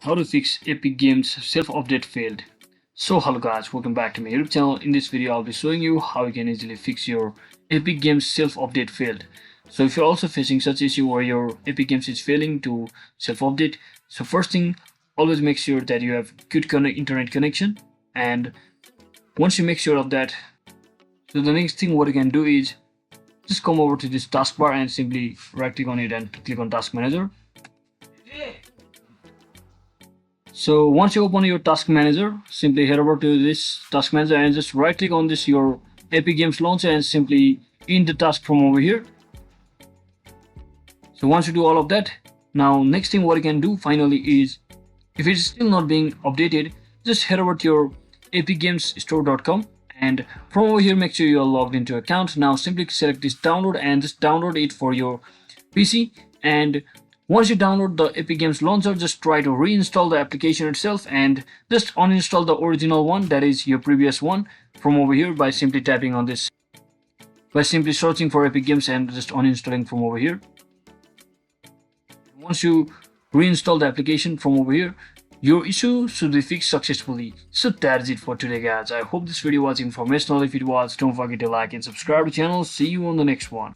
how to fix Epic Games self-update failed. So hello guys, welcome back to my YouTube channel. In this video I'll be showing you how you can easily fix your Epic Games self-update failed. So if you're also facing such issue where your Epic Games is failing to self-update, so first thing, always make sure that you have good internet connection, and once you make sure of that, so the next thing what you can do is just come over to this taskbar and simply right click on it and click on Task Manager. So once you open your Task Manager, simply head over to this Task Manager and just right click on this your Epic Games launcher and simply in the task from over here. So once you do all of that, now next thing what you can do finally is, if it is still not being updated, just head over to your epicgamesstore.com and from over here make sure you are logged into your account. Now simply select this download and just download it for your PC, and once you download the Epic Games launcher, just try to reinstall the application itself and just uninstall the original one, that is your previous one, from over here by simply tapping on this, by simply searching for Epic Games and just uninstalling from over here. Once you reinstall the application from over here, your issue should be fixed successfully. So that's it for today guys. I hope this video was informational. If it was, don't forget to like and subscribe to the channel. See you on the next one.